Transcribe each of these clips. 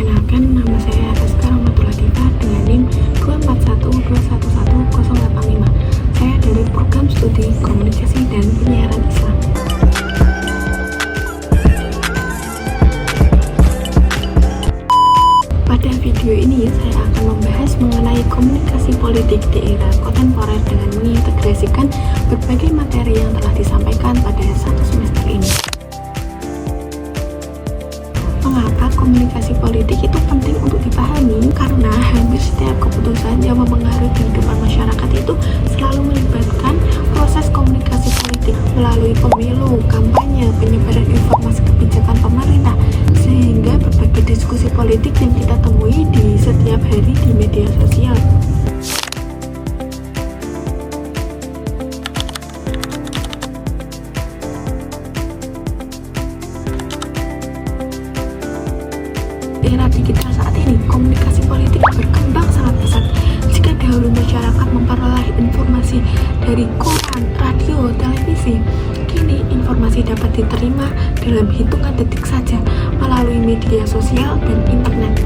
Perkenalkan, nama saya Rizka Rahmatul Latifah dengan NIM 241211085. Saya dari program studi komunikasi dan penyiaran Islam. Pada video ini saya akan membahas mengenai komunikasi politik di era kontemporer dengan mengintegrasikan berbagai materi yang telah disampaikan pada satu semester ini. Mengapa komunikasi politik itu penting untuk dipahami? Karena hampir setiap keputusan yang mempengaruhi kehidupan masyarakat itu selalu melibatkan proses komunikasi politik melalui pemilu, kampanye, penyebaran informasi kebijakan pemerintah, sehingga berbagai diskusi politik yang kita temui di setiap hari di media sosial. Era digital saat ini, komunikasi politik berkembang sangat pesat. Jika dahulu masyarakat memperoleh informasi dari koran, radio, televisi, kini informasi dapat diterima dalam hitungan detik saja melalui media sosial dan internet.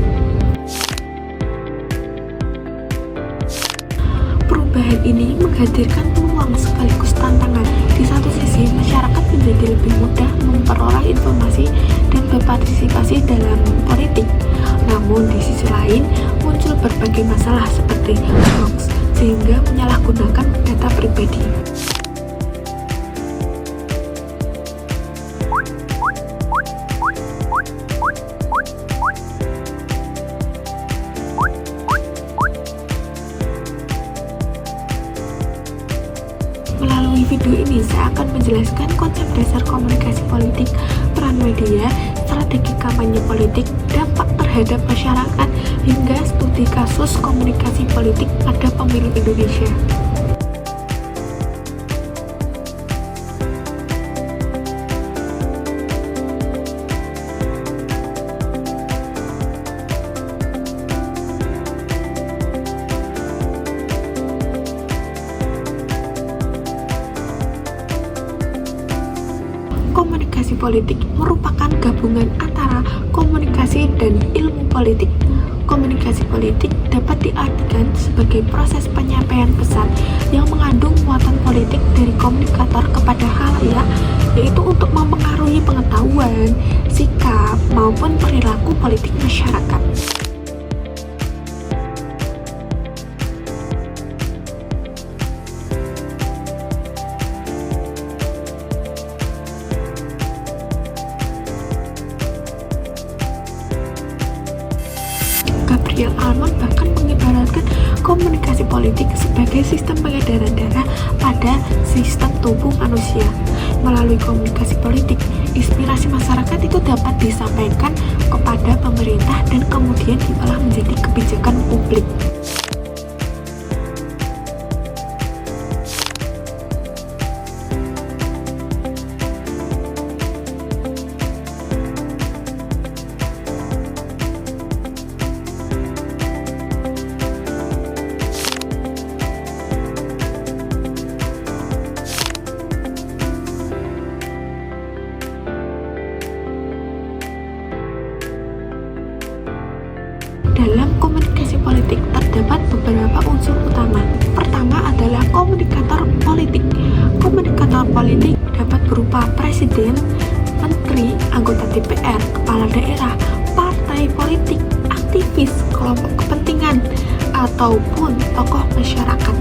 Perubahan ini menghadirkan peluang sekaligus tantangan. Di satu sisi, masyarakat menjadi lebih mudah memperoleh informasi dan berpartisipasi dalam politik. Namun di sisi lain, muncul berbagai masalah seperti hoax, sehingga menyalahgunakan data pribadi. Melalui video ini, saya akan menjelaskan konsep dasar komunikasi politik, peran media, strategi kampanye politik, dampak terhadap masyarakat, hingga studi kasus komunikasi politik pada pemilu Indonesia. Komunikasi politik merupakan gabungan antara komunikasi dan ilmu politik. Komunikasi politik dapat diartikan sebagai proses penyampaian pesan yang mengandung muatan politik dari komunikator kepada khalayak, yaitu untuk mempengaruhi pengetahuan, sikap, maupun perilaku politik masyarakat. Gabriel Almond bahkan mengibaratkan komunikasi politik sebagai sistem pengedaran darah pada sistem tubuh manusia. Melalui komunikasi politik, inspirasi masyarakat itu dapat disampaikan kepada pemerintah dan kemudian diolah menjadi kebijakan publik. Dalam komunikasi politik terdapat beberapa unsur utama. Pertama adalah komunikator politik. Komunikator politik dapat berupa presiden, menteri, anggota DPR, kepala daerah, partai politik, aktivis, kelompok kepentingan, ataupun tokoh masyarakat.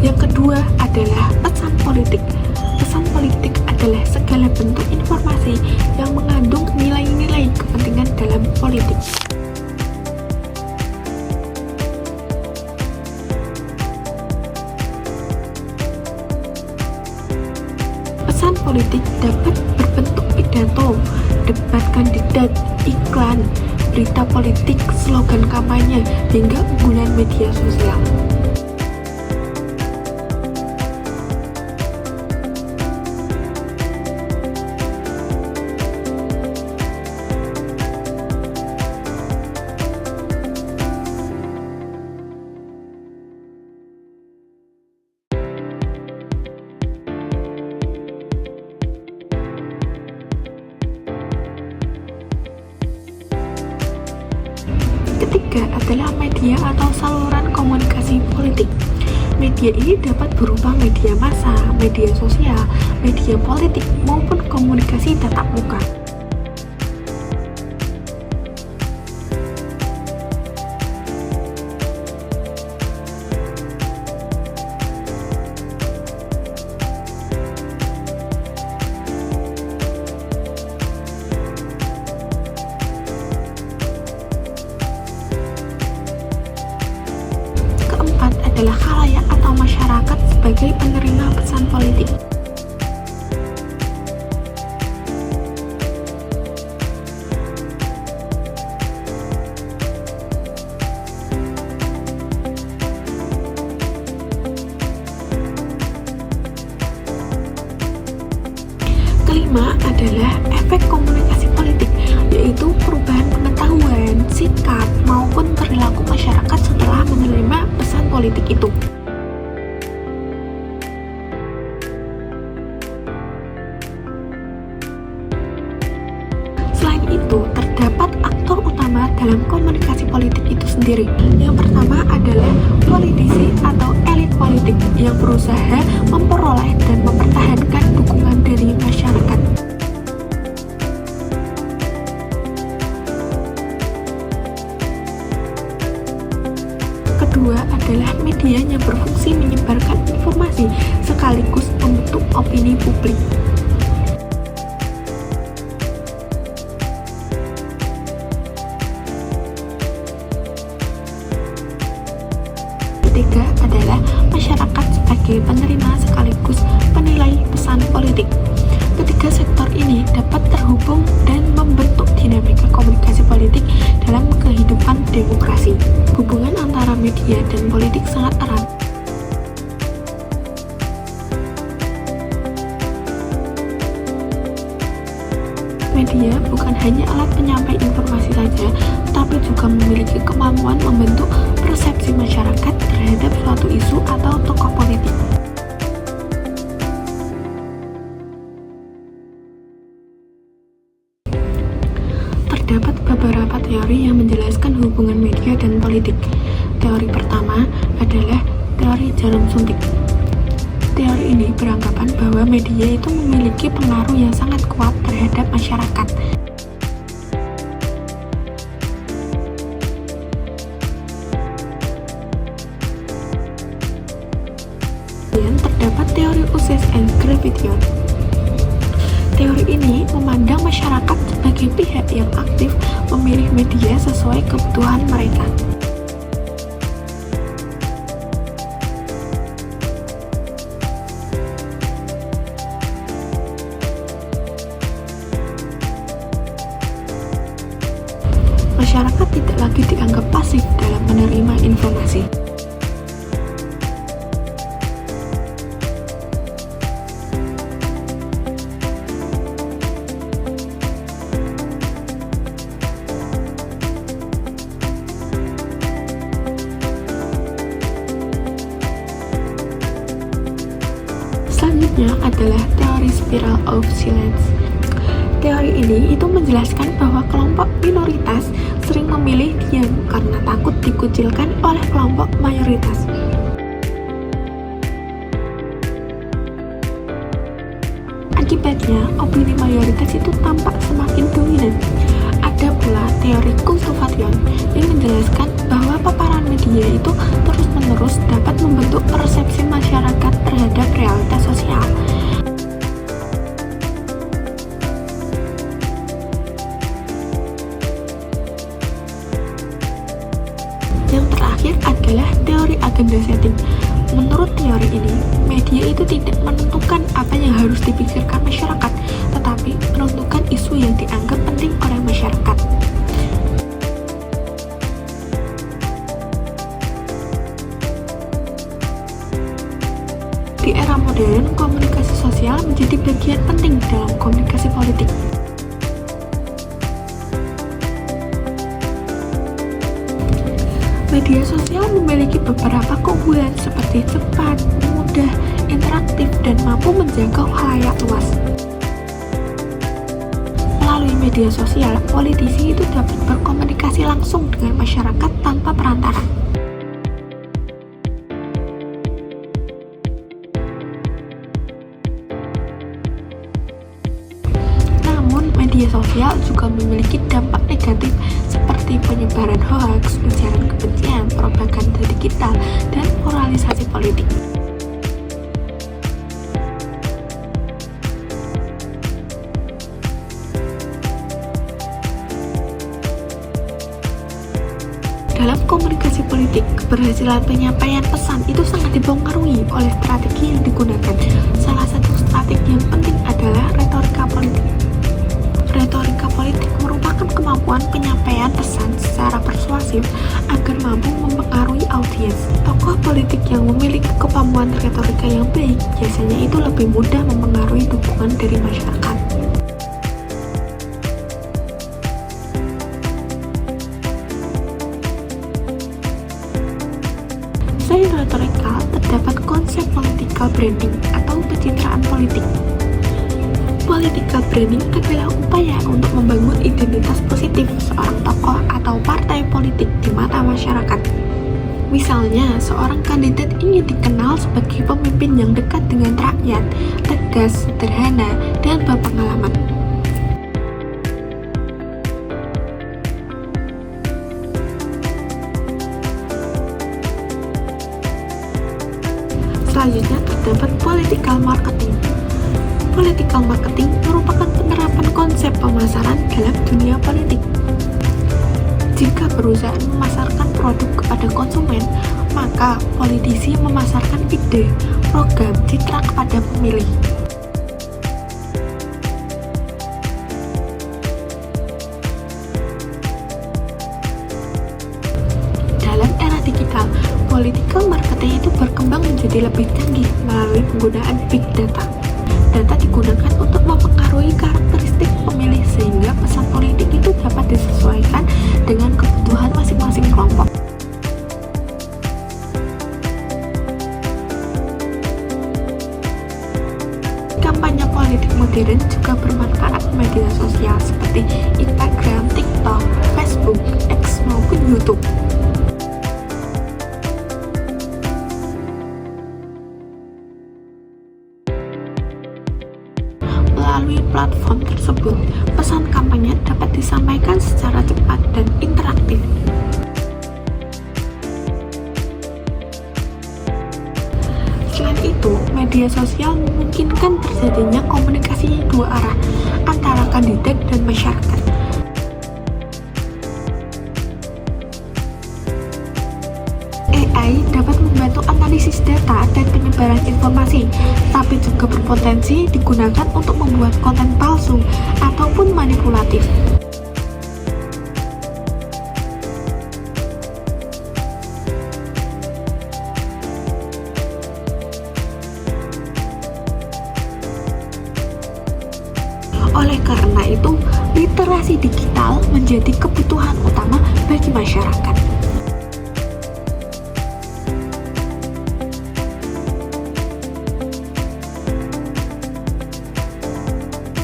Yang kedua adalah pesan politik. Pesan politik adalah segala bentuk informasi yang mengandung nilai-nilai kepentingan dalam politik. Pesan politik dapat berbentuk pidato, debat kandidat, iklan, berita politik, slogan kampanye, hingga unggulan media sosial. ketiga adalah media atau saluran komunikasi politik. Media ini dapat berupa media massa, media sosial, media politik, maupun komunikasi tatap muka. Keempat adalah khalayak atau masyarakat sebagai penerima pesan politik. Kelima adalah efek komunikasi politik, yaitu perubahan pengetahuan, sikap, maupun perilaku masyarakat setelah menerima pesan politik itu. Selain itu, terdapat aktor utama dalam komunikasi politik itu sendiri. Yang pertama adalah politisi atau elit politik yang berusaha memperoleh dan mempertahankan dukungan dari masyarakat. Kedua adalah media yang berfungsi menyebarkan informasi sekaligus membentuk opini publik. Ketiga adalah masyarakat sebagai penerima sekaligus penilai pesan politik. Ketiga sektor ini dapat terhubung dan membentuk dinamika komunikasi politik dalam kehidupan demokrasi. Hubungan antara media dan politik sangat erat. Media bukan hanya alat penyampai informasi saja, tetapi juga memiliki kemampuan membentuk persepsi masyarakat terhadap suatu isu atau tokoh politik. Terdapat beberapa teori yang menjelaskan hubungan media dan politik. Teori pertama adalah teori jarum suntik. Teori ini beranggapan bahwa media itu memiliki pengaruh yang sangat kuat terhadap masyarakat. Kemudian terdapat teori Uses and Gravition. Teori ini memandang masyarakat sebagai pihak yang aktif memilih media sesuai kebutuhan mereka. Masyarakat tidak lagi dianggap pasif dalam menerima informasi. Selanjutnya adalah teori spiral of silence. Teori ini itu menjelaskan bahwa kelompok minoritas sering memilih diam karena takut dikucilkan oleh kelompok mayoritas. Akibatnya, opini mayoritas itu tampak semakin dominan. Ada pula teori Conservation yang menjelaskan bahwa paparan media itu terus-menerus dapat membentuk persepsi masyarakat terhadap realitas sosial. Yang terakhir adalah teori agenda setting. Menurut teori ini, media itu tidak menentukan apa yang harus dipikirkan masyarakat, tetapi menentukan isu yang dianggap penting oleh masyarakat. Di era modern, komunikasi sosial menjadi bagian penting dalam komunikasi politik. Media sosial memiliki beberapa keunggulan seperti cepat, mudah, interaktif, dan mampu menjangkau khalayak luas. Melalui media media sosial, politisi itu dapat berkomunikasi langsung dengan masyarakat tanpa perantara. Namun, media sosial juga memiliki dampak negatif seperti penyebaran hoaks, ujaran kebencian, propaganda digital, dan polarisasi politik. Dalam komunikasi politik, keberhasilan penyampaian pesan itu sangat dipengaruhi oleh strategi yang digunakan. Salah satu strategi yang penting adalah retorika politik. Retorika politik merupakan kemampuan penyampaian pesan secara persuasif agar mampu mempengaruhi audiens. Tokoh politik yang memiliki kemampuan retorika yang baik biasanya itu lebih mudah mempengaruhi dukungan dari masyarakat. Selain retorika, terdapat konsep political branding atau pencitraan politik. Political branding adalah upaya untuk membangun identitas positif seorang tokoh atau partai politik di mata masyarakat. Misalnya, seorang kandidat ingin dikenal sebagai pemimpin yang dekat dengan rakyat, tegas, sederhana, dan berpengalaman. Selanjutnya terdapat political marketing. Political marketing merupakan penerapan konsep pemasaran dalam dunia politik. Jika perusahaan memasarkan produk kepada konsumen, maka politisi memasarkan ide, program, citra kepada pemilih. Dalam era digital, political marketing itu berkembang menjadi lebih canggih melalui penggunaan big data. Data digunakan untuk mempengaruhi karakteristik pemilih sehingga pesan politik itu dapat disesuaikan dengan kebutuhan masing-masing kelompok. Kampanye politik modern juga bermanfaat media sosial seperti Instagram, TikTok, Facebook, X maupun YouTube. Melalui platform tersebut, pesan kampanye dapat disampaikan secara cepat dan interaktif. Selain itu, media sosial memungkinkan terjadinya komunikasi dua arah antara kandidat dan masyarakat. AI dapat membantu analisis data dan penyebaran informasi, tapi juga berpotensi digunakan untuk membuat konten palsu ataupun manipulatif. Oleh karena itu, literasi digital menjadi kebutuhan utama bagi masyarakat.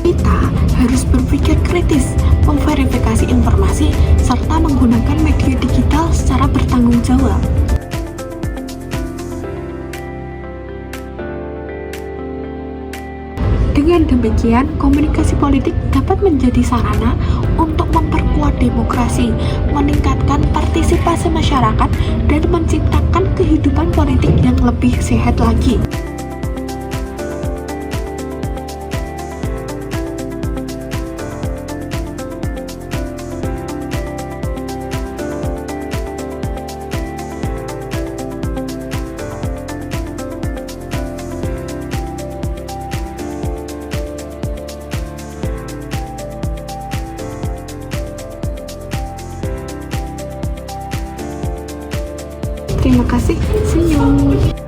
Kita harus berpikir kritis, memverifikasi informasi, serta menggunakan media digital secara bertanggung jawab. Dengan demikian, komunikasi politik dapat menjadi sarana untuk memperkuat demokrasi, meningkatkan partisipasi masyarakat, dan menciptakan kehidupan politik yang lebih sehat lagi. Terima kasih, see you.